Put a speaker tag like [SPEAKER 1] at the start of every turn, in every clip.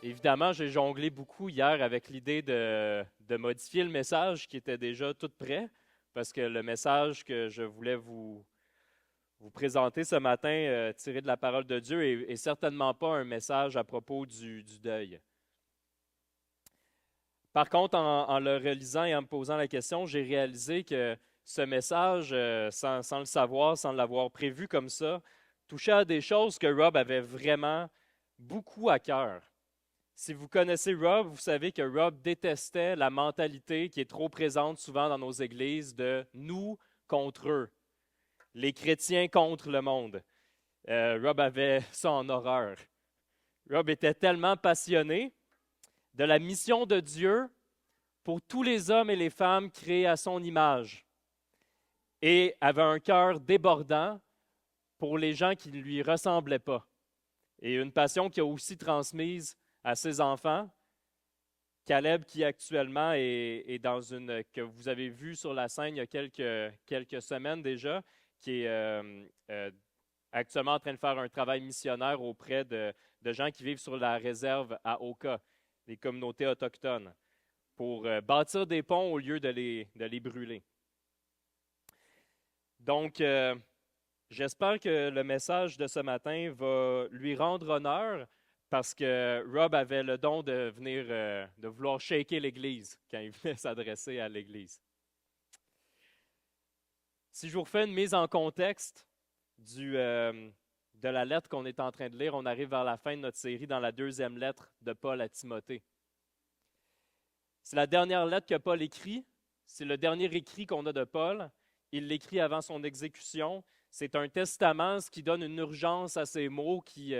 [SPEAKER 1] Évidemment, j'ai jonglé beaucoup hier avec l'idée de modifier le message qui était déjà tout prêt, parce que le message que je voulais vous présenter ce matin, tiré de la parole de Dieu, est certainement pas un message à propos du deuil. Par contre, en le relisant et en me posant la question, j'ai réalisé que ce message, sans le savoir, sans l'avoir prévu comme ça, touchait à des choses que Rob avait vraiment beaucoup à cœur. Si vous connaissez Rob, vous savez que Rob détestait la mentalité qui est trop présente souvent dans nos églises de nous contre eux, les chrétiens contre le monde. Rob avait ça en horreur. Rob était tellement passionné de la mission de Dieu pour tous les hommes et les femmes créés à son image et avait un cœur débordant pour les gens qui ne lui ressemblaient pas. Et une passion qu'il a aussi transmise à ses enfants. Caleb, qui actuellement est dans que vous avez vu sur la scène il y a quelques semaines déjà, qui est actuellement en train de faire un travail missionnaire auprès de gens qui vivent sur la réserve à Oka, des communautés autochtones, pour bâtir des ponts au lieu de les brûler. Donc, j'espère que le message de ce matin va lui rendre honneur parce que Rob avait le don de venir, de vouloir shaker l'Église quand il venait s'adresser à l'Église. Si je vous refais une mise en contexte de la lettre qu'on est en train de lire, on arrive vers la fin de notre série dans la deuxième lettre de Paul à Timothée. C'est la dernière lettre que Paul écrit, c'est le dernier écrit qu'on a de Paul. Il l'écrit avant son exécution. C'est un testament, ce qui donne une urgence à ses mots qui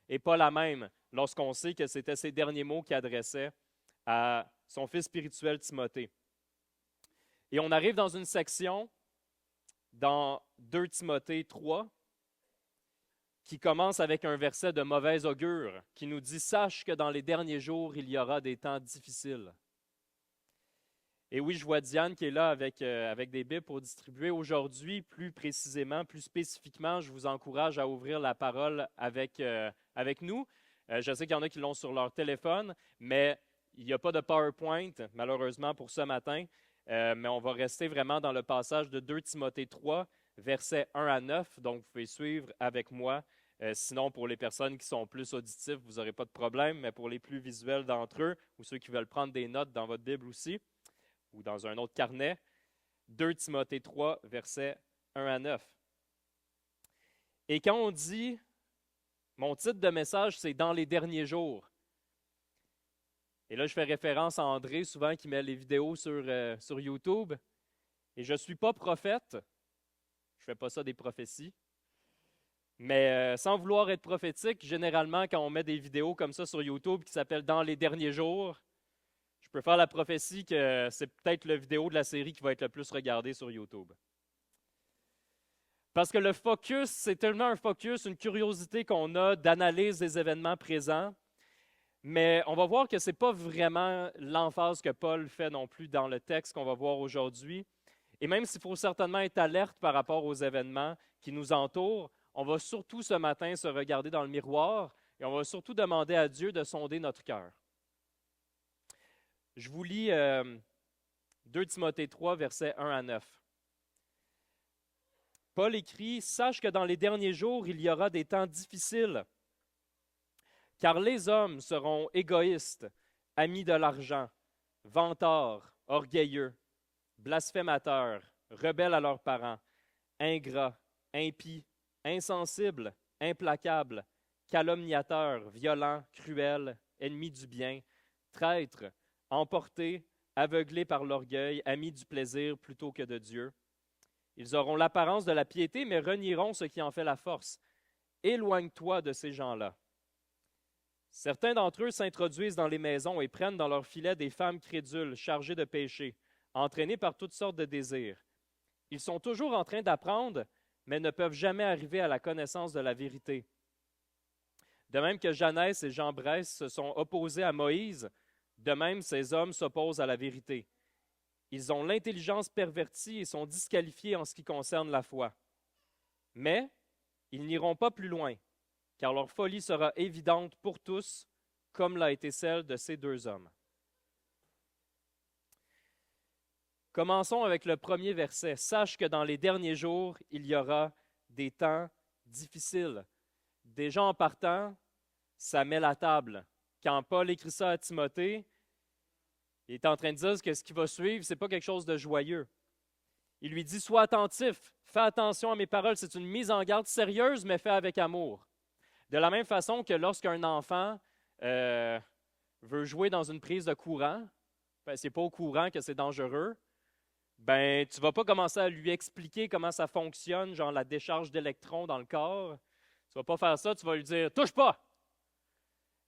[SPEAKER 1] n'est pas la même lorsqu'on sait que c'était ses derniers mots qu'il adressait à son fils spirituel Timothée. Et on arrive dans une section dans 2 Timothée 3 qui commence avec un verset de mauvais augure qui nous dit « Sache que dans les derniers jours, il y aura des temps difficiles. » Et oui, je vois Diane qui est là avec des Bibles pour distribuer. Aujourd'hui, plus précisément, plus spécifiquement, je vous encourage à ouvrir la parole avec nous. Je sais qu'il y en a qui l'ont sur leur téléphone, mais il n'y a pas de PowerPoint, malheureusement, pour ce matin. Mais on va rester vraiment dans le passage de 2 Timothée 3, versets 1 à 9. Donc, vous pouvez suivre avec moi. Sinon, pour les personnes qui sont plus auditifs, vous n'aurez pas de problème. Mais pour les plus visuels d'entre eux, ou ceux qui veulent prendre des notes dans votre Bible aussi, ou dans un autre carnet, 2 Timothée 3, versets 1 à 9. Et quand on dit, mon titre de message, c'est « Dans les derniers jours », et là, je fais référence à André, souvent, qui met les vidéos sur YouTube, et je ne suis pas prophète, je ne fais pas ça des prophéties, mais sans vouloir être prophétique, généralement, quand on met des vidéos comme ça sur YouTube qui s'appellent « Dans les derniers jours », je peux faire la prophétie que c'est peut-être la vidéo de la série qui va être le plus regardée sur YouTube. Parce que le focus, c'est tellement un focus, une curiosité qu'on a d'analyse des événements présents, mais on va voir que ce n'est pas vraiment l'emphase que Paul fait non plus dans le texte qu'on va voir aujourd'hui. Et même s'il faut certainement être alerte par rapport aux événements qui nous entourent, on va surtout ce matin se regarder dans le miroir et on va surtout demander à Dieu de sonder notre cœur. Je vous lis 2 Timothée 3, versets 1 à 9. Paul écrit « Sache que dans les derniers jours, il y aura des temps difficiles, car les hommes seront égoïstes, amis de l'argent, vantards, orgueilleux, blasphémateurs, rebelles à leurs parents, ingrats, impies, insensibles, implacables, calomniateurs, violents, cruels, ennemis du bien, traîtres, emportés, aveuglés par l'orgueil, amis du plaisir plutôt que de Dieu. Ils auront l'apparence de la piété, mais renieront ce qui en fait la force. Éloigne-toi de ces gens-là. Certains d'entre eux s'introduisent dans les maisons et prennent dans leurs filets des femmes crédules, chargées de péché, entraînées par toutes sortes de désirs. Ils sont toujours en train d'apprendre, mais ne peuvent jamais arriver à la connaissance de la vérité. De même que Janès et Jambres se sont opposés à Moïse, de même ces hommes s'opposent à la vérité. Ils ont l'intelligence pervertie et sont disqualifiés en ce qui concerne la foi. Mais ils n'iront pas plus loin, car leur folie sera évidente pour tous, comme l'a été celle de ces deux hommes. Commençons avec le premier verset. « Sache que dans les derniers jours, il y aura des temps difficiles. » Déjà en partant, ça met la table. Quand Paul écrit ça à Timothée, il est en train de dire que ce qui va suivre, ce n'est pas quelque chose de joyeux. Il lui dit « Sois attentif, fais attention à mes paroles. » C'est une mise en garde sérieuse, mais faite avec amour. De la même façon que lorsqu'un enfant veut jouer dans une prise de courant, ben, c'est pas au courant que c'est dangereux, ben, tu ne vas pas commencer à lui expliquer comment ça fonctionne, genre la décharge d'électrons dans le corps. Tu ne vas pas faire ça, tu vas lui dire « touche pas ».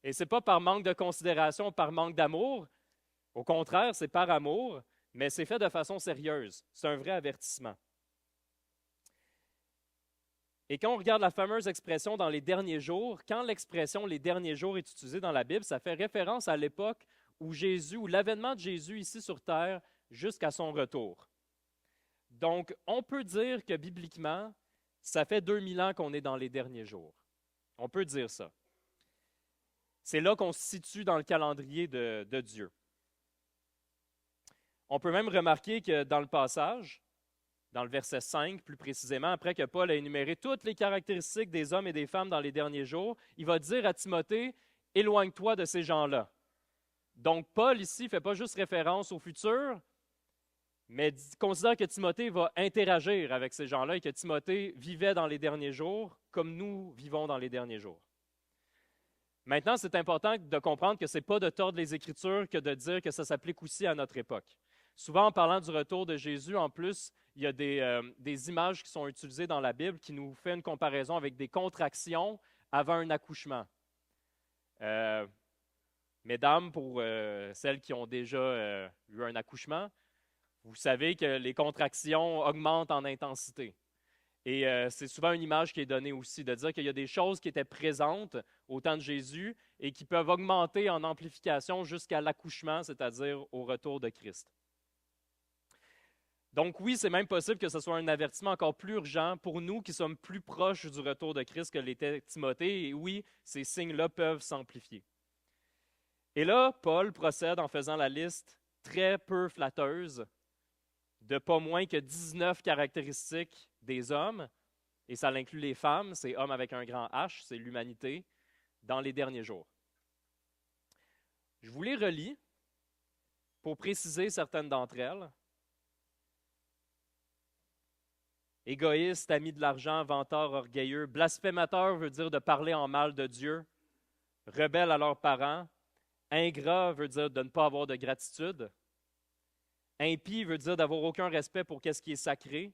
[SPEAKER 1] Et ce n'est pas par manque de considération, par manque d'amour. Au contraire, c'est par amour, mais c'est fait de façon sérieuse. C'est un vrai avertissement. Et quand on regarde la fameuse expression « dans les derniers jours », quand l'expression « les derniers jours » est utilisée dans la Bible, ça fait référence à l'époque où Jésus, ou l'avènement de Jésus ici sur terre, jusqu'à son retour. Donc, on peut dire que bibliquement, ça fait 2000 ans qu'on est dans les derniers jours. On peut dire ça. C'est là qu'on se situe dans le calendrier de Dieu. On peut même remarquer que dans le passage, dans le verset 5 plus précisément, après que Paul a énuméré toutes les caractéristiques des hommes et des femmes dans les derniers jours, il va dire à Timothée, « Éloigne-toi de ces gens-là. » Donc, Paul ici ne fait pas juste référence au futur, mais considère que Timothée va interagir avec ces gens-là et que Timothée vivait dans les derniers jours comme nous vivons dans les derniers jours. Maintenant, c'est important de comprendre que ce n'est pas de tordre les Écritures que de dire que ça s'applique aussi à notre époque. Souvent, en parlant du retour de Jésus, en plus, il y a des images qui sont utilisées dans la Bible qui nous font une comparaison avec des contractions avant un accouchement. Mesdames, pour celles qui ont déjà eu un accouchement, vous savez que les contractions augmentent en intensité. Et c'est souvent une image qui est donnée aussi, de dire qu'il y a des choses qui étaient présentes au temps de Jésus et qui peuvent augmenter en amplification jusqu'à l'accouchement, c'est-à-dire au retour de Christ. Donc oui, c'est même possible que ce soit un avertissement encore plus urgent pour nous qui sommes plus proches du retour de Christ que l'était Timothée. Et oui, ces signes-là peuvent s'amplifier. Et là, Paul procède en faisant la liste très peu flatteuse de pas moins que 19 caractéristiques des hommes, et ça inclut les femmes, c'est homme avec un grand H, c'est l'humanité, dans les derniers jours. Je vous les relis pour préciser certaines d'entre elles. Égoïste, ami de l'argent, vanteur, orgueilleux, blasphémateur veut dire de parler en mal de Dieu, rebelle à leurs parents, ingrat veut dire de ne pas avoir de gratitude, impie veut dire d'avoir aucun respect pour ce qui est sacré,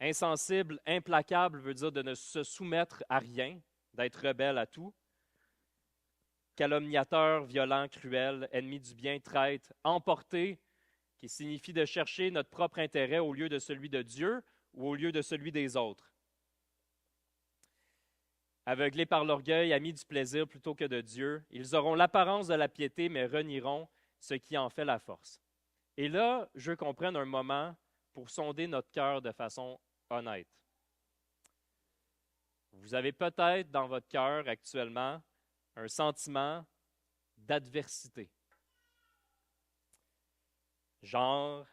[SPEAKER 1] insensible, implacable veut dire de ne se soumettre à rien, d'être rebelle à tout, calomniateur, violent, cruel, ennemi du bien, traître, emporté, qui signifie de chercher notre propre intérêt au lieu de celui de Dieu ou au lieu de celui des autres. Aveuglés par l'orgueil, amis du plaisir plutôt que de Dieu, ils auront l'apparence de la piété, mais renieront ce qui en fait la force. Et là, je veux qu'on prenne un moment pour sonder notre cœur de façon honnête. Vous avez peut-être dans votre cœur actuellement un sentiment d'adversité. Genre,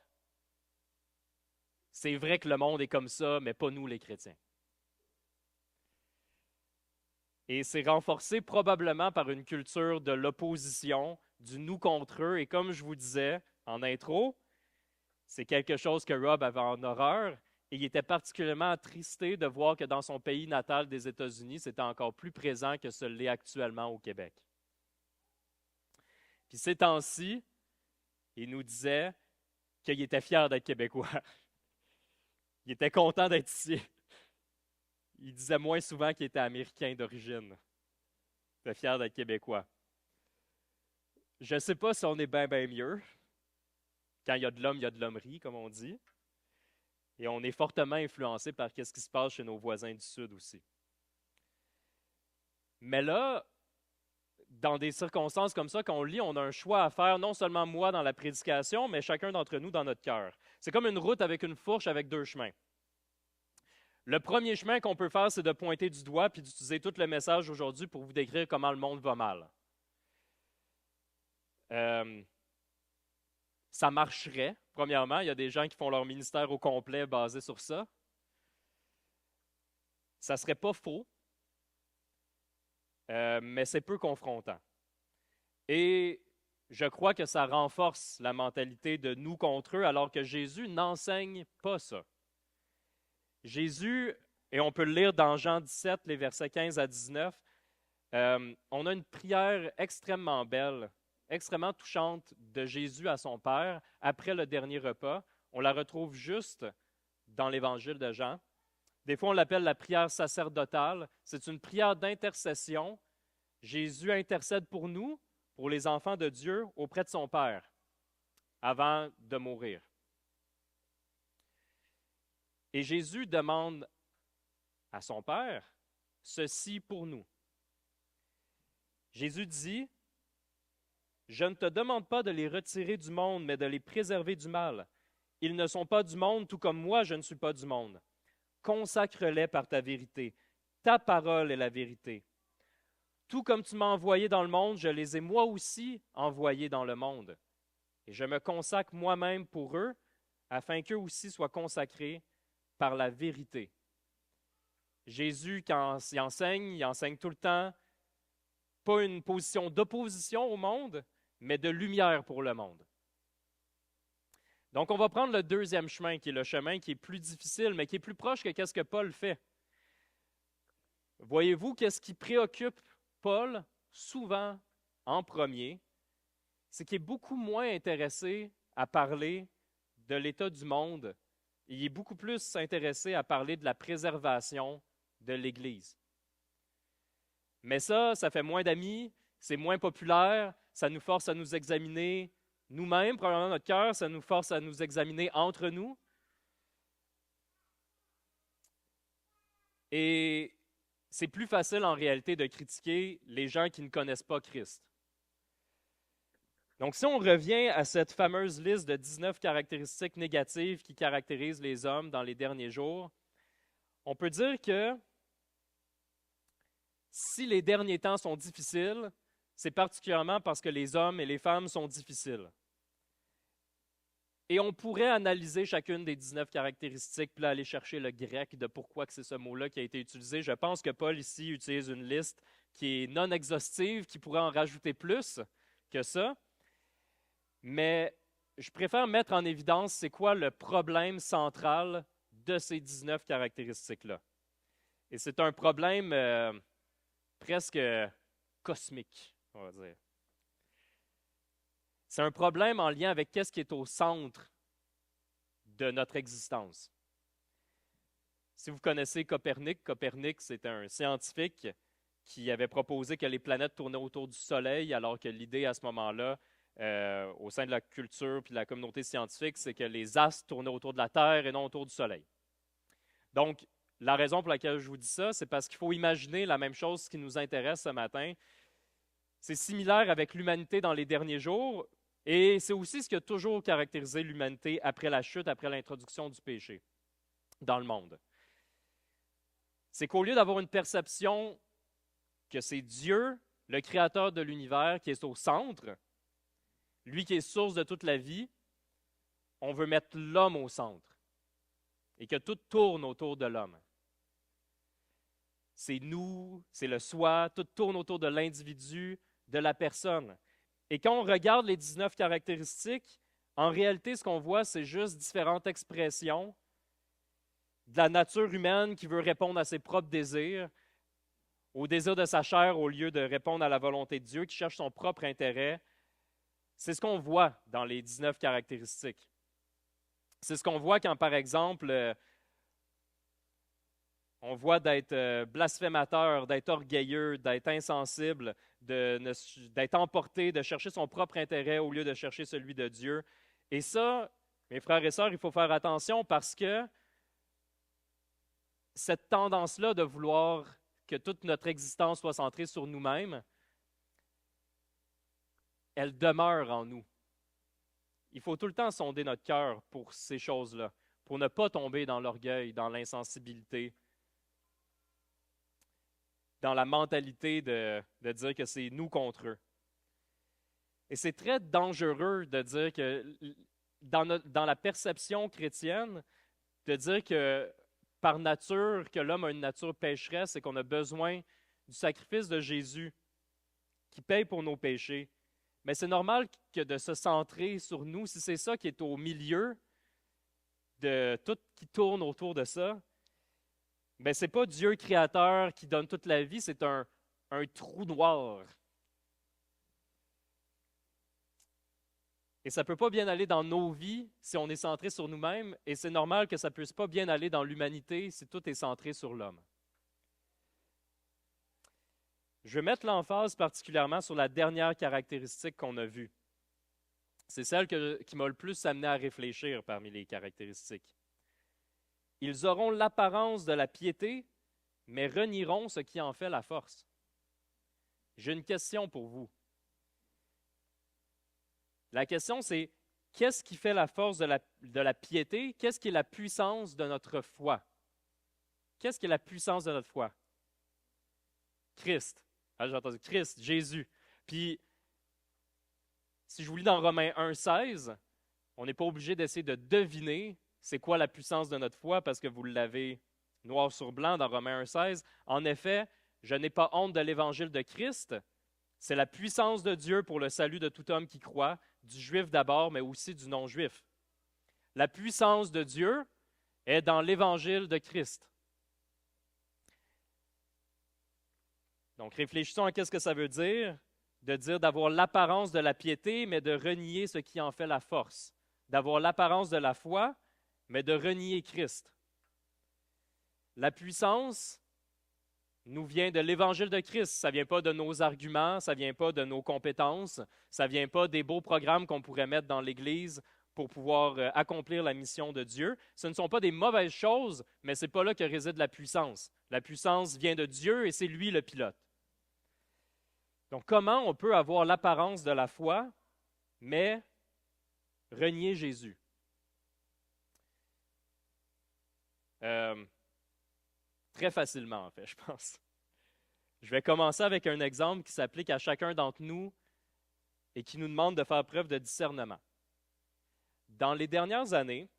[SPEAKER 1] c'est vrai que le monde est comme ça, mais pas nous les chrétiens. Et c'est renforcé probablement par une culture de l'opposition, du nous contre eux. Et comme je vous disais en intro, c'est quelque chose que Rob avait en horreur. Et il était particulièrement attristé de voir que dans son pays natal des États-Unis, c'était encore plus présent que ce l'est actuellement au Québec. Puis ces temps-ci, il nous disait qu'il était fier d'être québécois. Il était content d'être ici. Il disait moins souvent qu'il était américain d'origine. Il était fier d'être québécois. Je ne sais pas si on est bien mieux. Quand il y a de l'homme, il y a de l'hommerie, comme on dit. Et on est fortement influencé par ce qui se passe chez nos voisins du Sud aussi. Mais là, dans des circonstances comme ça, quand on lit, on a un choix à faire, non seulement moi dans la prédication, mais chacun d'entre nous dans notre cœur. C'est comme une route avec une fourche avec deux chemins. Le premier chemin qu'on peut faire, c'est de pointer du doigt puis d'utiliser tout le message aujourd'hui pour vous décrire comment le monde va mal. Ça marcherait, premièrement. Il y a des gens qui font leur ministère au complet basé sur ça. Ça ne serait pas faux, mais c'est peu confrontant. Et je crois que ça renforce la mentalité de nous contre eux, alors que Jésus n'enseigne pas ça. Jésus, et on peut le lire dans Jean 17, les versets 15 à 19, on a une prière extrêmement belle, extrêmement touchante de Jésus à son Père après le dernier repas. On la retrouve juste dans l'Évangile de Jean. Des fois, on l'appelle la prière sacerdotale. C'est une prière d'intercession. Jésus intercède pour nous, pour les enfants de Dieu, auprès de son Père, avant de mourir. Et Jésus demande à son Père ceci pour nous. Jésus dit, « Je ne te demande pas de les retirer du monde, mais de les préserver du mal. Ils ne sont pas du monde, tout comme moi, je ne suis pas du monde. Consacre-les par ta vérité. Ta parole est la vérité. Tout comme tu m'as envoyé dans le monde, je les ai moi aussi envoyés dans le monde. Et je me consacre moi-même pour eux, afin qu'eux aussi soient consacrés par la vérité. » Jésus, quand il enseigne tout le temps, pas une position d'opposition au monde, mais de lumière pour le monde. Donc, on va prendre le deuxième chemin, qui est le chemin qui est plus difficile, mais qui est plus proche que ce que Paul fait. Voyez-vous, qu'est-ce qui préoccupe Paul souvent en premier, c'est qu'il est beaucoup moins intéressé à parler de l'état du monde. Il est beaucoup plus intéressé à parler de la préservation de l'Église. Mais ça fait moins d'amis, c'est moins populaire, ça nous force à nous examiner nous-mêmes, probablement notre cœur, ça nous force à nous examiner entre nous. Et c'est plus facile en réalité de critiquer les gens qui ne connaissent pas Christ. Donc si on revient à cette fameuse liste de 19 caractéristiques négatives qui caractérisent les hommes dans les derniers jours, on peut dire que si les derniers temps sont difficiles, c'est particulièrement parce que les hommes et les femmes sont difficiles. Et on pourrait analyser chacune des 19 caractéristiques, puis aller chercher le grec de pourquoi que c'est ce mot-là qui a été utilisé. Je pense que Paul ici utilise une liste qui est non exhaustive, qui pourrait en rajouter plus que ça. Mais je préfère mettre en évidence c'est quoi le problème central de ces 19 caractéristiques-là. Et c'est un problème presque cosmique, on va dire. C'est un problème en lien avec qu'est-ce qui est au centre de notre existence. Si vous connaissez Copernic, c'est un scientifique qui avait proposé que les planètes tournaient autour du Soleil, alors que l'idée à ce moment-là, au sein de la culture et de la communauté scientifique, c'est que les astres tournaient autour de la Terre et non autour du Soleil. Donc, la raison pour laquelle je vous dis ça, c'est parce qu'il faut imaginer la même chose qui nous intéresse ce matin. C'est similaire avec l'humanité dans les derniers jours, et c'est aussi ce qui a toujours caractérisé l'humanité après la chute, après l'introduction du péché dans le monde. C'est qu'au lieu d'avoir une perception que c'est Dieu, le créateur de l'univers, qui est au centre, lui qui est source de toute la vie, on veut mettre l'homme au centre et que tout tourne autour de l'homme. C'est nous, c'est le soi, tout tourne autour de l'individu, de la personne. Et quand on regarde les 19 caractéristiques, en réalité, ce qu'on voit, c'est juste différentes expressions de la nature humaine qui veut répondre à ses propres désirs, au désir de sa chair au lieu de répondre à la volonté de Dieu, qui cherche son propre intérêt. C'est ce qu'on voit dans les 19 caractéristiques. C'est ce qu'on voit quand, par exemple, on voit d'être blasphémateur, d'être orgueilleux, d'être insensible, d'être emporté, de chercher son propre intérêt au lieu de chercher celui de Dieu. Et ça, mes frères et sœurs, il faut faire attention parce que cette tendance-là de vouloir que toute notre existence soit centrée sur nous-mêmes, elle demeure en nous. Il faut tout le temps sonder notre cœur pour ces choses-là, pour ne pas tomber dans l'orgueil, dans l'insensibilité, dans la mentalité de dire que c'est nous contre eux. Et c'est très dangereux de dire que, dans la perception chrétienne, de dire que par nature, que l'homme a une nature pécheresse et qu'on a besoin du sacrifice de Jésus qui paye pour nos péchés. Mais c'est normal que de se centrer sur nous, si c'est ça qui est au milieu de tout qui tourne autour de ça, mais ce n'est pas Dieu créateur qui donne toute la vie, c'est un trou noir. Et ça ne peut pas bien aller dans nos vies si on est centré sur nous-mêmes, et c'est normal que ça ne puisse pas bien aller dans l'humanité si tout est centré sur l'homme. Je vais mettre l'emphase particulièrement sur la dernière caractéristique qu'on a vue. C'est celle qui m'a le plus amené à réfléchir parmi les caractéristiques. Ils auront l'apparence de la piété, mais renieront ce qui en fait la force. J'ai une question pour vous. La question, c'est qu'est-ce qui fait la force de la piété? Qu'est-ce qui est la puissance de notre foi? Qu'est-ce qui est la puissance de notre foi? Christ. Ah, j'ai entendu Christ, Jésus. Puis, si je vous lis dans Romains 1,16, on n'est pas obligé d'essayer de deviner c'est quoi la puissance de notre foi parce que vous l'avez noir sur blanc dans Romains 1,16. En effet, je n'ai pas honte de l'évangile de Christ. C'est la puissance de Dieu pour le salut de tout homme qui croit, du juif d'abord, mais aussi du non-juif. La puissance de Dieu est dans l'évangile de Christ. Donc, réfléchissons à ce que ça veut dire, de dire d'avoir l'apparence de la piété, mais de renier ce qui en fait la force. D'avoir l'apparence de la foi, mais de renier Christ. La puissance nous vient de l'évangile de Christ. Ça ne vient pas de nos arguments, ça ne vient pas de nos compétences, ça ne vient pas des beaux programmes qu'on pourrait mettre dans l'Église pour pouvoir accomplir la mission de Dieu. Ce ne sont pas des mauvaises choses, mais ce n'est pas là que réside la puissance. La puissance vient de Dieu et c'est lui le pilote. Donc, comment on peut avoir l'apparence de la foi, mais renier Jésus? Très facilement, en fait, je pense. Je vais commencer avec un exemple qui s'applique à chacun d'entre nous et qui nous demande de faire preuve de discernement. Dans les dernières années,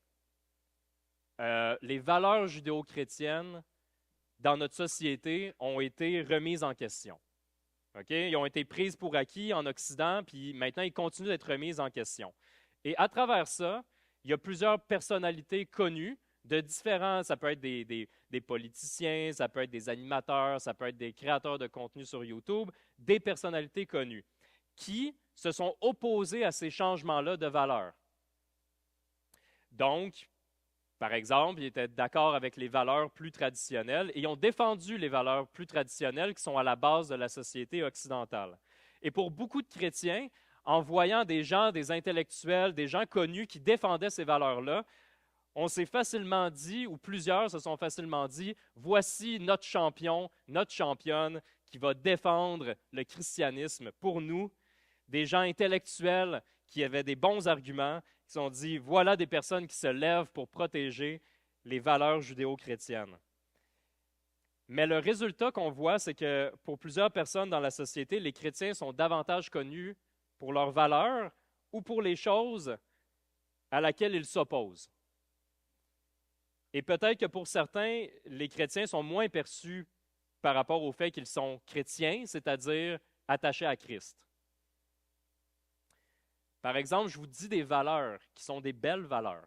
[SPEAKER 1] les valeurs judéo-chrétiennes dans notre société ont été remises en question. Okay? Ils ont été prises pour acquis en Occident, puis maintenant, ils continuent d'être remises en question. Et à travers ça, il y a plusieurs personnalités connues de différents, ça peut être des politiciens, ça peut être des animateurs, ça peut être des créateurs de contenu sur YouTube, des personnalités connues qui se sont opposés à ces changements-là de valeurs. Donc, par exemple, ils étaient d'accord avec les valeurs plus traditionnelles et ils ont défendu les valeurs plus traditionnelles qui sont à la base de la société occidentale. Et pour beaucoup de chrétiens, en voyant des gens, des intellectuels, des gens connus qui défendaient ces valeurs-là, on s'est facilement dit, ou plusieurs se sont facilement dit, voici notre champion, notre championne qui va défendre le christianisme pour nous. Des gens intellectuels qui avaient des bons arguments, qui se sont dit, voilà des personnes qui se lèvent pour protéger les valeurs judéo-chrétiennes. Mais le résultat qu'on voit, c'est que pour plusieurs personnes dans la société, les chrétiens sont davantage connus pour leurs valeurs ou pour les choses à laquelle ils s'opposent. Et peut-être que pour certains, les chrétiens sont moins perçus par rapport au fait qu'ils sont chrétiens, c'est-à-dire attachés à Christ. Par exemple, je vous dis des valeurs qui sont des belles valeurs.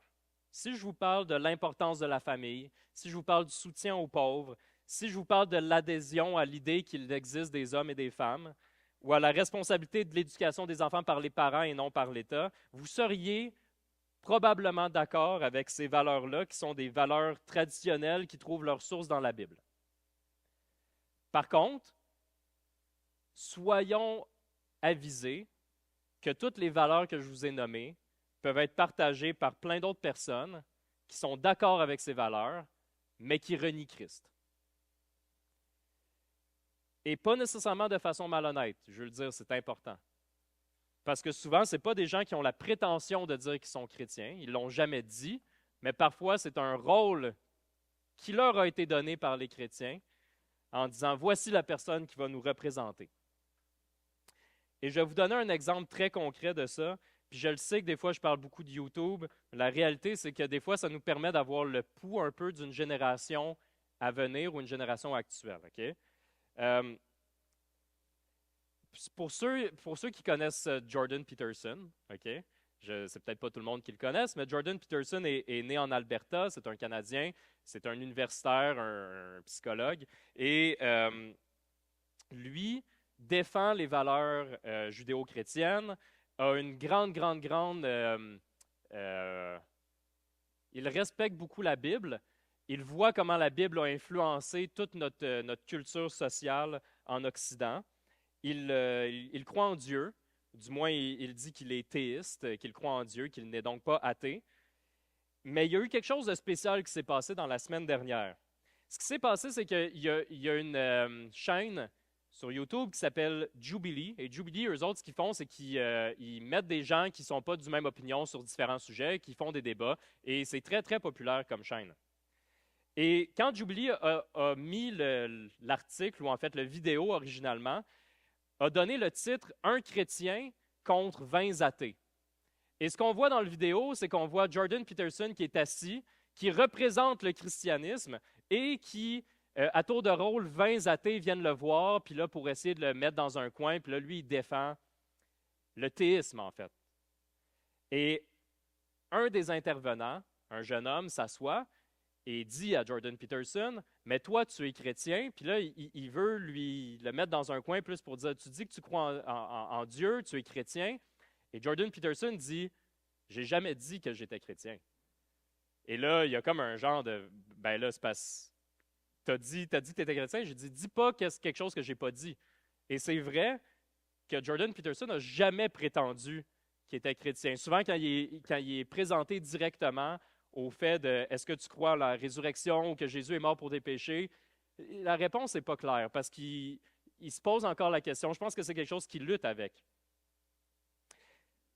[SPEAKER 1] Si je vous parle de l'importance de la famille, si je vous parle du soutien aux pauvres, si je vous parle de l'adhésion à l'idée qu'il existe des hommes et des femmes, ou à la responsabilité de l'éducation des enfants par les parents et non par l'État, vous seriez probablement d'accord avec ces valeurs-là, qui sont des valeurs traditionnelles qui trouvent leur source dans la Bible. Par contre, soyons avisés que toutes les valeurs que je vous ai nommées peuvent être partagées par plein d'autres personnes qui sont d'accord avec ces valeurs, mais qui renient Christ. Et pas nécessairement de façon malhonnête, je veux le dire, c'est important. Parce que souvent, ce n'est pas des gens qui ont la prétention de dire qu'ils sont chrétiens, ils ne l'ont jamais dit, mais parfois c'est un rôle qui leur a été donné par les chrétiens en disant « Voici la personne qui va nous représenter ». Et je vais vous donner un exemple très concret de ça. Puis je le sais que des fois, je parle beaucoup de YouTube. La réalité, c'est que des fois, ça nous permet d'avoir le pouls un peu d'une génération à venir ou une génération actuelle. OK? Euh, pour ceux qui connaissent Jordan Peterson, OK? C'est peut-être pas tout le monde qui le connaisse, mais Jordan Peterson est né en Alberta, c'est un Canadien, c'est un universitaire, un psychologue, et lui défend les valeurs judéo-chrétiennes, a une grande, il respecte beaucoup la Bible, il voit comment la Bible a influencé toute notre culture sociale en Occident. Il croit en Dieu, du moins il dit qu'il est théiste, qu'il croit en Dieu, qu'il n'est donc pas athée. Mais il y a eu quelque chose de spécial qui s'est passé dans la semaine dernière. Ce qui s'est passé, c'est qu'il y a une chaîne sur YouTube qui s'appelle Jubilee. Et Jubilee, eux autres, ce qu'ils font, c'est qu'ils mettent des gens qui ne sont pas du même opinion sur différents sujets, qui font des débats. Et c'est très populaire comme chaîne. Et quand Jubilee a mis l'article, ou en fait la vidéo originalement, a donné le titre « Un chrétien contre 20 athées ». Et ce qu'on voit dans la vidéo, c'est qu'on voit Jordan Peterson qui est assis, qui représente le christianisme et qui, à tour de rôle, 20 athées viennent le voir, puis là, pour essayer de le mettre dans un coin, puis là, lui, il défend le théisme, en fait. Et un des intervenants, un jeune homme, s'assoit et dit à Jordan Peterson, « Mais toi, tu es chrétien. » Puis là, il veut lui le mettre dans un coin plus pour dire, « Tu dis que tu crois en Dieu, tu es chrétien. » Et Jordan Peterson dit, « J'ai jamais dit que j'étais chrétien. » Et là, il y a comme un genre de, « Ben là, c'est parce que t'as dit que tu étais chrétien. » J'ai dit, « Dis pas quelque chose que j'ai pas dit. » Et c'est vrai que Jordan Peterson n'a jamais prétendu qu'il était chrétien. Souvent, quand il est présenté directement au fait de est-ce que tu crois à la résurrection ou que Jésus est mort pour tes péchés, la réponse n'est pas claire parce qu'il se pose encore la question. Je pense que c'est quelque chose qu'il lutte avec.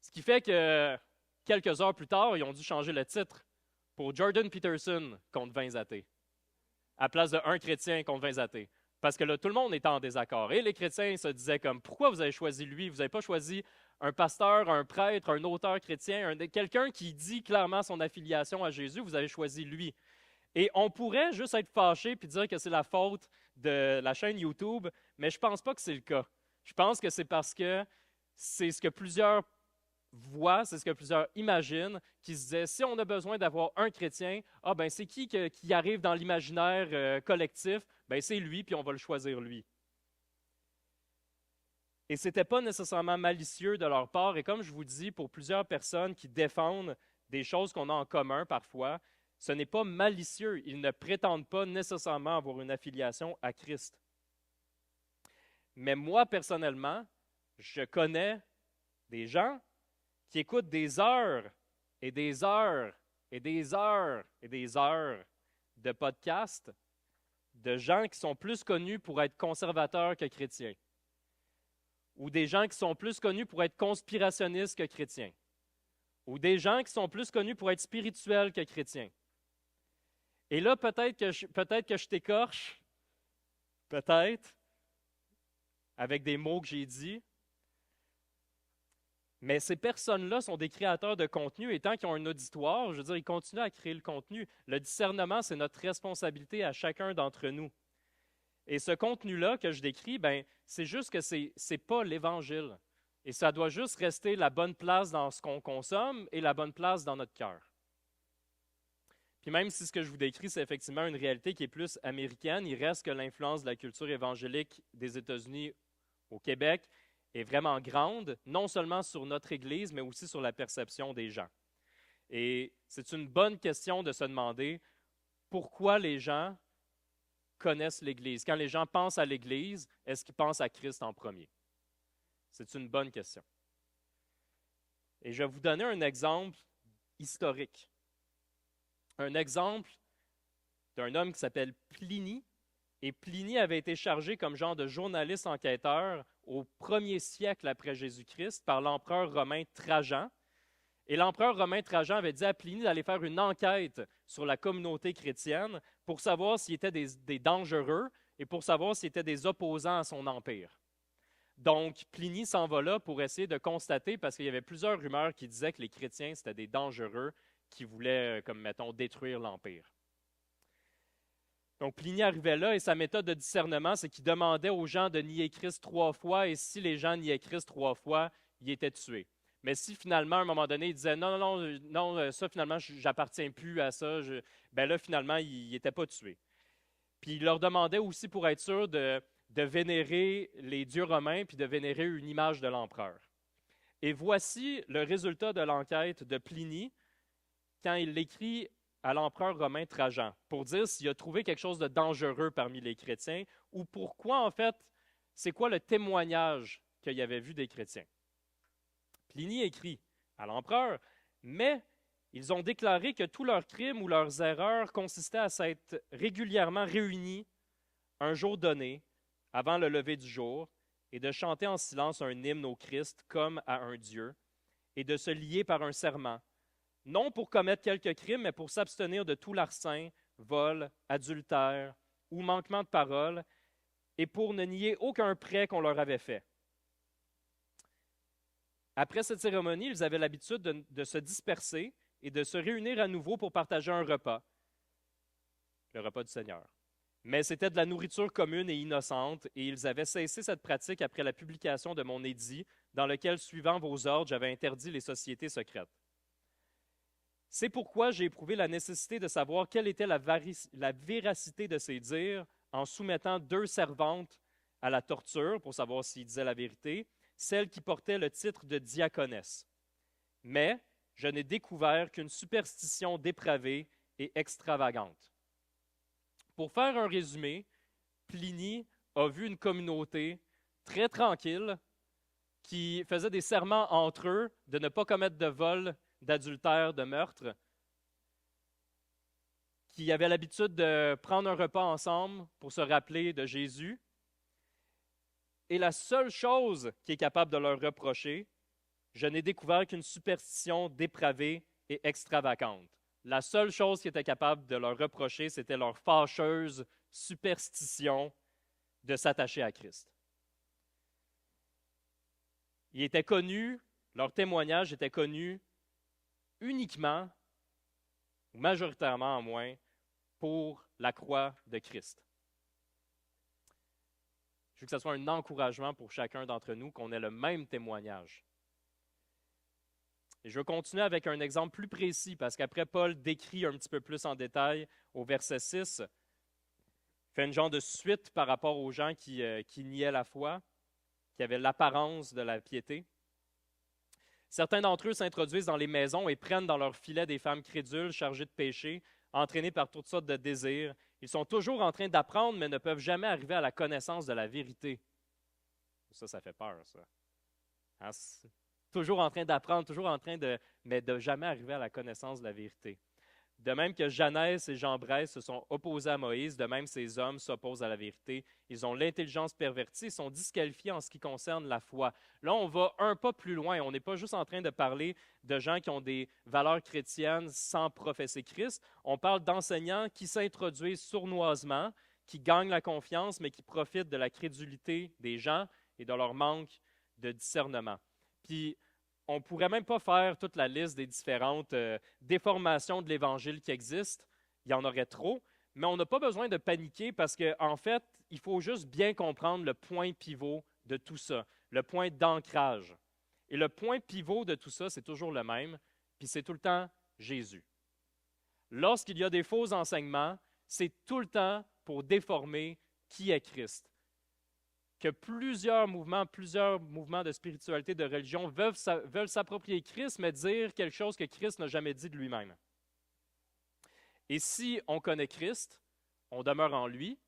[SPEAKER 1] Ce qui fait que quelques heures plus tard, ils ont dû changer le titre pour Jordan Peterson contre 20 athées, à place de un chrétien contre 20 athées. Parce que là, tout le monde était en désaccord. Et les chrétiens se disaient comme, pourquoi vous avez choisi lui? Vous n'avez pas choisi un pasteur, un prêtre, un auteur chrétien, quelqu'un qui dit clairement son affiliation à Jésus, vous avez choisi lui. Et on pourrait juste être fâché puis dire que c'est la faute de la chaîne YouTube, mais je ne pense pas que c'est le cas. Je pense que c'est parce que c'est ce que plusieurs voient, c'est ce que plusieurs imaginent, qui se disaient, si on a besoin d'avoir un chrétien, ben c'est qui arrive dans l'imaginaire collectif? Ben c'est lui, puis on va le choisir lui. Et ce n'était pas nécessairement malicieux de leur part. Et comme je vous dis, pour plusieurs personnes qui défendent des choses qu'on a en commun parfois, ce n'est pas malicieux. Ils ne prétendent pas nécessairement avoir une affiliation à Christ. Mais moi, personnellement, je connais des gens qui écoutent des heures et des heures et des heures et des heures de podcasts de gens qui sont plus connus pour être conservateurs que chrétiens, ou des gens qui sont plus connus pour être conspirationnistes que chrétiens, ou des gens qui sont plus connus pour être spirituels que chrétiens. Et là, peut-être que je t'écorche, peut-être, avec des mots que j'ai dit, mais ces personnes-là sont des créateurs de contenu et tant qu'ils ont un auditoire, je veux dire, ils continuent à créer le contenu. Le discernement, c'est notre responsabilité à chacun d'entre nous. Et ce contenu-là que je décris, ben, c'est juste que c'est pas l'Évangile. Et ça doit juste rester la bonne place dans ce qu'on consomme et la bonne place dans notre cœur. Puis même si ce que je vous décris, c'est effectivement une réalité qui est plus américaine, il reste que l'influence de la culture évangélique des États-Unis au Québec est vraiment grande, non seulement sur notre Église, mais aussi sur la perception des gens. Et c'est une bonne question de se demander pourquoi les gens connaissent l'Église. Quand les gens pensent à l'Église, est-ce qu'ils pensent à Christ en premier? C'est une bonne question. Et je vais vous donner un exemple historique. Un exemple d'un homme qui s'appelle Plinie. Et Plinie avait été chargé comme genre de journaliste enquêteur au 1er siècle après Jésus-Christ par l'empereur romain Trajan. Et l'empereur romain Trajan avait dit à Plinie d'aller faire une enquête sur la communauté chrétienne pour savoir s'ils étaient des dangereux et pour savoir s'ils étaient des opposants à son empire. Donc, Plinie s'en va là pour essayer de constater, parce qu'il y avait plusieurs rumeurs qui disaient que les chrétiens, c'était des dangereux qui voulaient, comme mettons, détruire l'Empire. Donc, Plinie arrivait là et sa méthode de discernement, c'est qu'il demandait aux gens de nier Christ 3 fois et si les gens niaient Christ 3 fois, ils étaient tués. Mais si finalement, à un moment donné, ils disaient non, non, non, non, ça finalement, j'appartiens plus à ça, ben là, finalement, ils n'étaient pas tués. Puis il leur demandait aussi, pour être sûr, de vénérer les dieux romains puis de vénérer une image de l'empereur. Et voici le résultat de l'enquête de Plinie quand il l'écrit à l'empereur romain Trajan pour dire s'il a trouvé quelque chose de dangereux parmi les chrétiens ou pourquoi, en fait, c'est quoi le témoignage qu'il avait vu des chrétiens. Plinie écrit à l'empereur, mais ils ont déclaré que tous leurs crimes ou leurs erreurs consistaient à s'être régulièrement réunis un jour donné, avant le lever du jour, et de chanter en silence un hymne au Christ comme à un Dieu, et de se lier par un serment, non pour commettre quelques crimes, mais pour s'abstenir de tout larcin, vol, adultère ou manquement de parole, et pour ne nier aucun prêt qu'on leur avait fait. Après cette cérémonie, ils avaient l'habitude de se disperser et de se réunir à nouveau pour partager un repas, le repas du Seigneur. Mais c'était de la nourriture commune et innocente, et ils avaient cessé cette pratique après la publication de mon édit, dans lequel, suivant vos ordres, j'avais interdit les sociétés secrètes. C'est pourquoi j'ai éprouvé la nécessité de savoir quelle était la véracité de ces dires en soumettant 2 servantes à la torture pour savoir s'ils disaient la vérité, celle qui portait le titre de diaconesse. Mais je n'ai découvert qu'une superstition dépravée et extravagante. Pour faire un résumé, Plinie a vu une communauté très tranquille qui faisait des serments entre eux de ne pas commettre de vol, d'adultère, de meurtre, qui avaient l'habitude de prendre un repas ensemble pour se rappeler de Jésus. Et la seule chose qui est capable de leur reprocher, je n'ai découvert qu'une superstition dépravée et extravagante. La seule chose qui était capable de leur reprocher, c'était leur fâcheuse superstition de s'attacher à Christ. Il était connu, leur témoignage était connu uniquement, ou majoritairement en moins, pour la croix de Christ. Je veux que ce soit un encouragement pour chacun d'entre nous, qu'on ait le même témoignage. Et je veux continuer avec un exemple plus précis, parce qu'après, Paul décrit un petit peu plus en détail au verset 6, fait une genre de suite par rapport aux gens qui niaient la foi, qui avaient l'apparence de la piété. Certains d'entre eux s'introduisent dans les maisons et prennent dans leur filet des femmes crédules chargées de péché, entraînées par toutes sortes de désirs. Ils sont toujours en train d'apprendre, mais ne peuvent jamais arriver à la connaissance de la vérité. Ça fait peur, ça. Hein? Toujours en train d'apprendre, toujours en train mais de jamais arriver à la connaissance de la vérité. De même que Janès et Jambres se sont opposés à Moïse, de même ces hommes s'opposent à la vérité. Ils ont l'intelligence pervertie, ils sont disqualifiés en ce qui concerne la foi. Là, on va un pas plus loin. On n'est pas juste en train de parler de gens qui ont des valeurs chrétiennes sans professer Christ. On parle d'enseignants qui s'introduisent sournoisement, qui gagnent la confiance, mais qui profitent de la crédulité des gens et de leur manque de discernement. Puis, on ne pourrait même pas faire toute la liste des différentes déformations de l'Évangile qui existent. Il y en aurait trop, mais on n'a pas besoin de paniquer parce qu'en fait, il faut juste bien comprendre le point pivot de tout ça, le point d'ancrage. Et le point pivot de tout ça, c'est toujours le même, puis c'est tout le temps Jésus. Lorsqu'il y a des faux enseignements, c'est tout le temps pour déformer qui est Christ. Que plusieurs mouvements de spiritualité, de religion veulent s'approprier Christ, mais dire quelque chose que Christ n'a jamais dit de lui-même. Et si on connaît Christ, on demeure en lui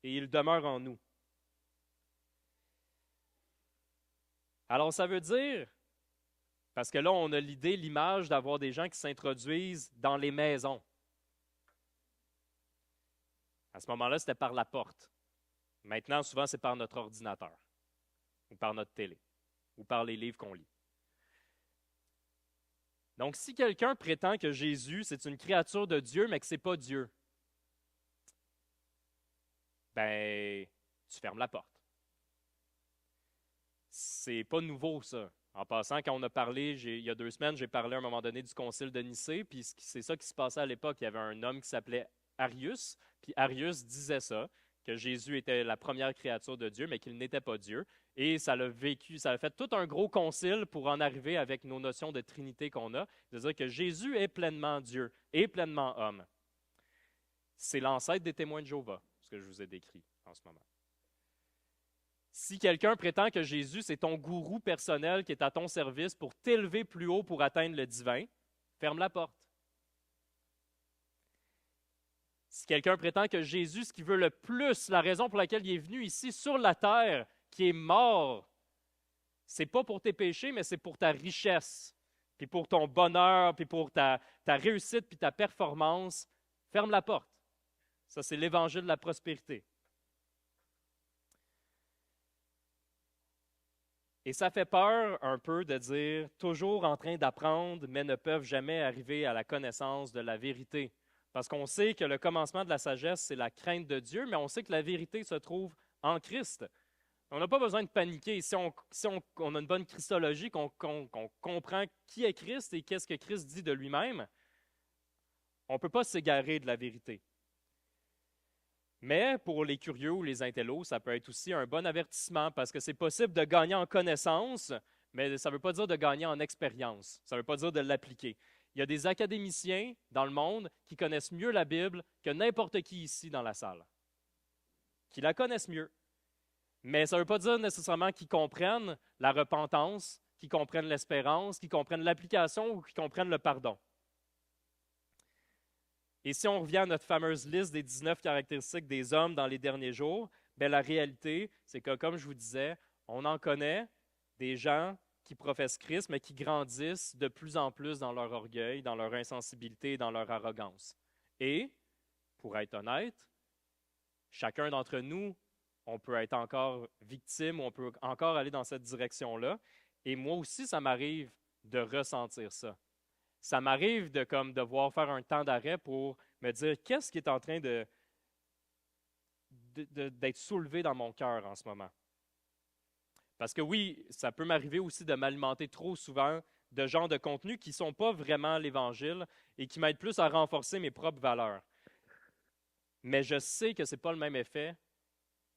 [SPEAKER 1] et il demeure en nous. Alors ça veut dire, parce que là on a l'idée, l'image d'avoir des gens qui s'introduisent dans les maisons. À ce moment-là, c'était par la porte. Maintenant, souvent, c'est par notre ordinateur, ou par notre télé, ou par les livres qu'on lit. Donc, si quelqu'un prétend que Jésus, c'est une créature de Dieu, mais que ce n'est pas Dieu, ben, tu fermes la porte. C'est pas nouveau, ça. En passant, quand on a parlé, il y a 2 semaines, j'ai parlé à un moment donné du concile de Nicée, puis c'est ça qui se passait à l'époque. Il y avait un homme qui s'appelait Arius, puis Arius disait ça, que Jésus était la première créature de Dieu, mais qu'il n'était pas Dieu. Et ça a fait tout un gros concile pour en arriver avec nos notions de Trinité qu'on a, de dire que Jésus est pleinement Dieu et pleinement homme. C'est l'ancêtre des témoins de Jéhovah, ce que je vous ai décrit en ce moment. Si quelqu'un prétend que Jésus, c'est ton gourou personnel qui est à ton service pour t'élever plus haut pour atteindre le divin, ferme la porte. Si quelqu'un prétend que Jésus, ce qu'il veut le plus, la raison pour laquelle il est venu ici sur la terre, qui est mort, c'est pas pour tes péchés, mais c'est pour ta richesse, puis pour ton bonheur, puis pour ta réussite, puis ta performance, ferme la porte. Ça, c'est l'évangile de la prospérité. Et ça fait peur un peu de dire toujours en train d'apprendre, mais ne peuvent jamais arriver à la connaissance de la vérité. Parce qu'on sait que le commencement de la sagesse, c'est la crainte de Dieu, mais on sait que la vérité se trouve en Christ. On n'a pas besoin de paniquer. Si on a une bonne christologie, qu'on comprend qui est Christ et qu'est-ce que Christ dit de lui-même, on ne peut pas s'égarer de la vérité. Mais pour les curieux ou les intellos, ça peut être aussi un bon avertissement parce que c'est possible de gagner en connaissance, mais ça ne veut pas dire de gagner en expérience. Ça ne veut pas dire de l'appliquer. Il y a des académiciens dans le monde qui connaissent mieux la Bible que n'importe qui ici dans la salle, qui la connaissent mieux. Mais ça ne veut pas dire nécessairement qu'ils comprennent la repentance, qu'ils comprennent l'espérance, qu'ils comprennent l'application ou qu'ils comprennent le pardon. Et si on revient à notre fameuse liste des 19 caractéristiques des hommes dans les derniers jours, bien, la réalité, c'est que, comme je vous disais, on en connaît des gens qui professent Christ, mais qui grandissent de plus en plus dans leur orgueil, dans leur insensibilité, dans leur arrogance. Et, pour être honnête, chacun d'entre nous, on peut être encore victime, on peut encore aller dans cette direction-là. Et moi aussi, ça m'arrive de ressentir ça. Ça m'arrive de devoir faire un temps d'arrêt pour me dire qu'est-ce qui est en train d'être soulevé dans mon cœur en ce moment. Parce que oui, ça peut m'arriver aussi de m'alimenter trop souvent de genres de contenus qui ne sont pas vraiment l'Évangile et qui m'aident plus à renforcer mes propres valeurs. Mais je sais que ce n'est pas le même effet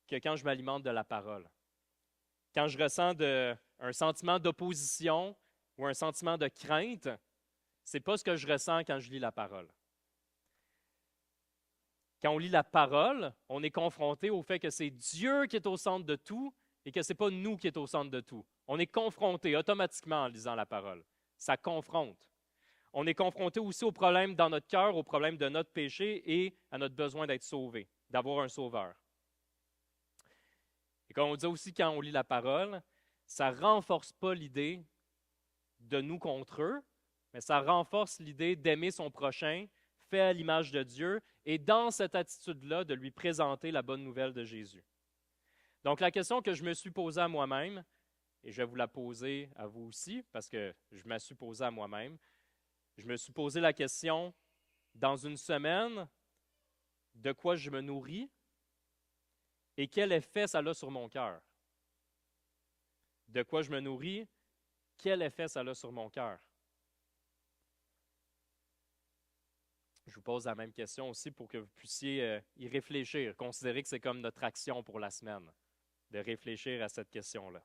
[SPEAKER 1] que quand je m'alimente de la parole. Quand je ressens un sentiment d'opposition ou un sentiment de crainte, ce n'est pas ce que je ressens quand je lis la parole. Quand on lit la parole, on est confronté au fait que c'est Dieu qui est au centre de tout et que ce n'est pas nous qui est au centre de tout. On est confronté automatiquement en lisant la parole. Ça confronte. On est confronté aussi aux problèmes dans notre cœur, aux problèmes de notre péché et à notre besoin d'être sauvé, d'avoir un sauveur. Et comme on dit aussi quand on lit la parole, ça ne renforce pas l'idée de nous contre eux, mais ça renforce l'idée d'aimer son prochain, fait à l'image de Dieu, et dans cette attitude-là, de lui présenter la bonne nouvelle de Jésus. Donc la question que je me suis posée à moi-même, et je vais vous la poser à vous aussi, parce que je me suis posée à moi-même, je me suis posé la question, dans une semaine, de quoi je me nourris et quel effet ça a sur mon cœur. De quoi je me nourris, quel effet ça a sur mon cœur. Je vous pose la même question aussi pour que vous puissiez y réfléchir, considérer que c'est comme notre action pour la semaine, de réfléchir à cette question-là.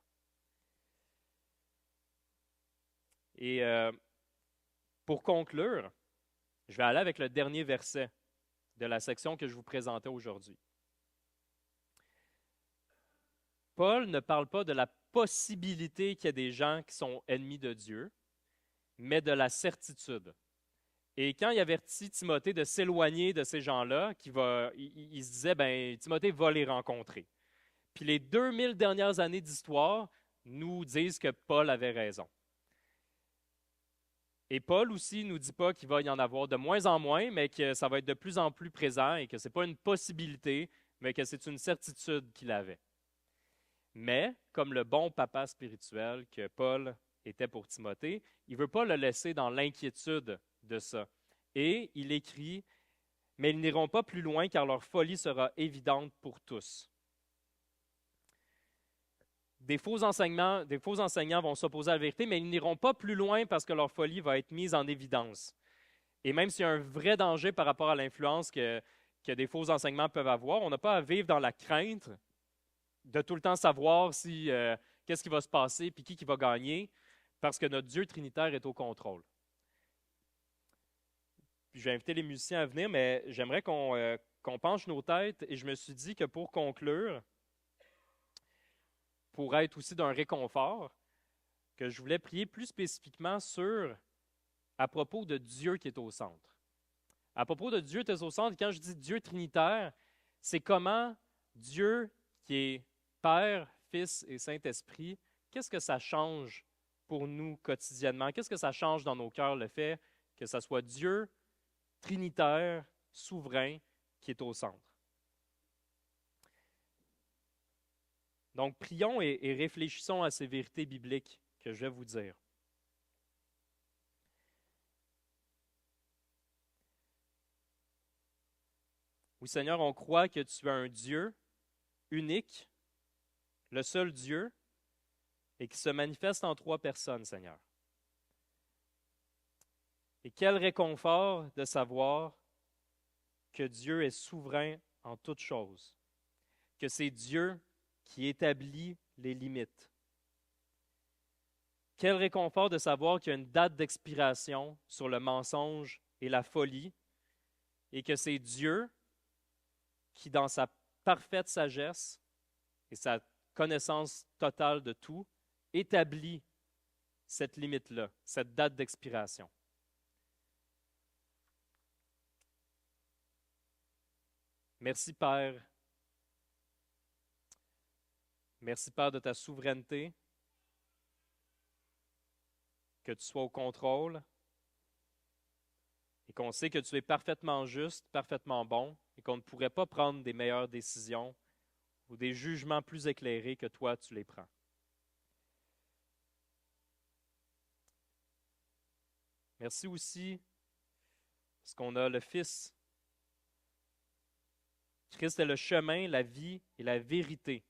[SPEAKER 1] Et pour conclure, je vais aller avec le dernier verset de la section que je vous présentais aujourd'hui. Paul ne parle pas de la possibilité qu'il y ait des gens qui sont ennemis de Dieu, mais de la certitude. Et quand il avertit Timothée de s'éloigner de ces gens-là, il se disait, ben, Timothée va les rencontrer. Puis les 2000 dernières années d'histoire nous disent que Paul avait raison. Et Paul aussi ne nous dit pas qu'il va y en avoir de moins en moins, mais que ça va être de plus en plus présent et que ce n'est pas une possibilité, mais que c'est une certitude qu'il avait. Mais, comme le bon papa spirituel que Paul était pour Timothée, il ne veut pas le laisser dans l'inquiétude de ça. Et il écrit, « Mais ils n'iront pas plus loin car leur folie sera évidente pour tous. » des faux enseignants vont s'opposer à la vérité, mais ils n'iront pas plus loin parce que leur folie va être mise en évidence. Et même s'il y a un vrai danger par rapport à l'influence que des faux enseignements peuvent avoir, on n'a pas à vivre dans la crainte de tout le temps savoir si qu'est-ce qui va se passer puis qui va gagner, parce que notre Dieu trinitaire est au contrôle. Puis je vais inviter les musiciens à venir, mais j'aimerais qu'on penche nos têtes, et je me suis dit que pour conclure, pour être aussi d'un réconfort, que je voulais prier plus spécifiquement à propos de Dieu qui est au centre. À propos de Dieu qui est au centre, quand je dis Dieu trinitaire, c'est comment Dieu qui est Père, Fils et Saint-Esprit, qu'est-ce que ça change pour nous quotidiennement? Qu'est-ce que ça change dans nos cœurs, le fait que ça soit Dieu trinitaire, souverain, qui est au centre? Donc, prions et réfléchissons à ces vérités bibliques que je vais vous dire. Oui, Seigneur, on croit que tu es un Dieu unique, le seul Dieu, et qui se manifeste en 3 personnes, Seigneur. Et quel réconfort de savoir que Dieu est souverain en toutes choses, que c'est Dieu qui établit les limites. Quel réconfort de savoir qu'il y a une date d'expiration sur le mensonge et la folie, et que c'est Dieu qui, dans sa parfaite sagesse et sa connaissance totale de tout, établit cette limite-là, cette date d'expiration. Merci, Père. Merci, Père, de ta souveraineté, que tu sois au contrôle et qu'on sait que tu es parfaitement juste, parfaitement bon et qu'on ne pourrait pas prendre des meilleures décisions ou des jugements plus éclairés que toi, tu les prends. Merci aussi parce qu'on a le Fils. Christ est le chemin, la vie et la vérité.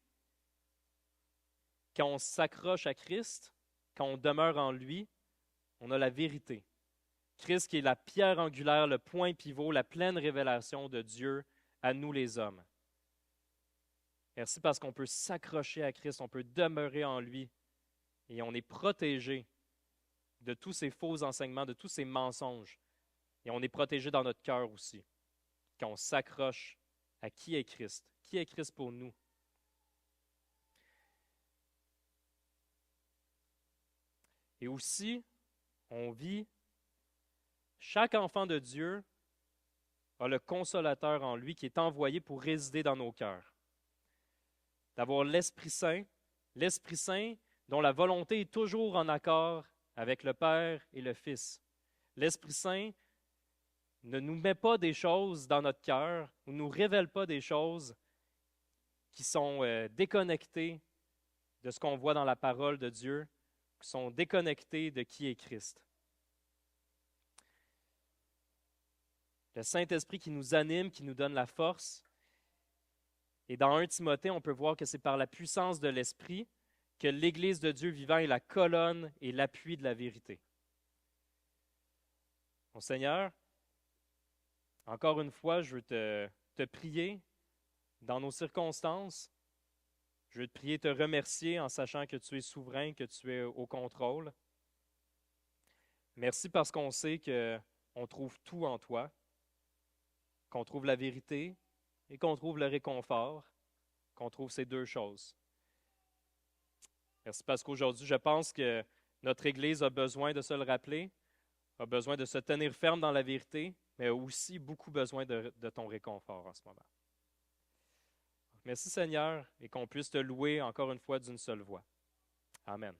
[SPEAKER 1] Quand on s'accroche à Christ, quand on demeure en lui, on a la vérité. Christ qui est la pierre angulaire, le point pivot, la pleine révélation de Dieu à nous les hommes. Merci parce qu'on peut s'accrocher à Christ, on peut demeurer en lui et on est protégé de tous ces faux enseignements, de tous ces mensonges. Et on est protégé dans notre cœur aussi, quand on s'accroche à qui est Christ. Qui est Christ pour nous? Et aussi, on vit, chaque enfant de Dieu a le consolateur en lui qui est envoyé pour résider dans nos cœurs. D'avoir l'Esprit Saint dont la volonté est toujours en accord avec le Père et le Fils. L'Esprit Saint ne nous met pas des choses dans notre cœur, ou ne nous révèle pas des choses qui sont déconnectées de ce qu'on voit dans la parole de Dieu, qui sont déconnectées de qui est Christ. Le Saint-Esprit qui nous anime, qui nous donne la force. Et dans 1 Timothée, on peut voir que c'est par la puissance de l'Esprit que l'Église de Dieu vivant est la colonne et l'appui de la vérité. Mon Seigneur, encore une fois, je veux te prier dans nos circonstances. Je veux te prier, te remercier en sachant que tu es souverain, que tu es au contrôle. Merci parce qu'on sait qu'on trouve tout en toi, qu'on trouve la vérité et qu'on trouve le réconfort, qu'on trouve ces 2 choses. Merci parce qu'aujourd'hui, je pense que notre Église a besoin de se le rappeler, a besoin de se tenir ferme dans la vérité, mais a aussi beaucoup besoin de ton réconfort en ce moment. Merci Seigneur et qu'on puisse te louer encore une fois d'une seule voix. Amen.